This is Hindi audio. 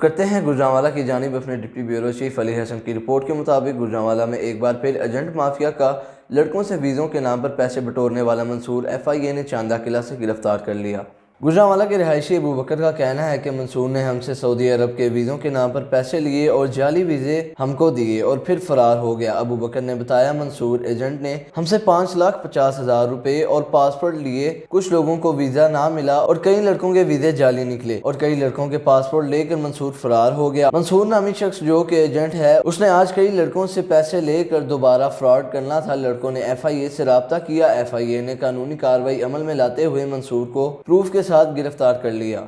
करते हैं गुजरांवाला की जानिब अपने deputy bureau chief Ali Hasan की रिपोर्ट के मुताबिक गुजरांवाला में एक बार फिर एजेंट माफिया का लड़कों से वीज़ों के नाम पर पैसे बटोरने वाला मंसूर FIA ने चांदा किला से गिरफ्तार कर लिया। गुजरांवाला के रिहायशी अबू बकर का कहना है कि मंसूर ने हमसे सऊदी अरब के वीज़ों के नाम पर पैसे लिए और जाली वीज़े हमको दिए और फिर फरार हो गया। अबू बकर ने बताया, मंसूर एजेंट ने हमसे 5,50,000 रुपए और पासपोर्ट लिए। कुछ लोगों को वीज़ा ना मिला और कई लड़कों के वीज़े जाली निकले और कई लड़कों के पासपोर्ट लेकर मंसूर फरार हो गया। मंसूर नामी शख्स जो कि एजेंट है, उसने आज कई लड़कों से पैसे लेकर दोबारा फ्रॉड करना था। लड़कों ने FIA से राब्ता किया। FIA ने कानूनी कार्रवाई अमल में लाते हुए मंसूर को प्रूफ के साथ गिरफ्तार कर लिया।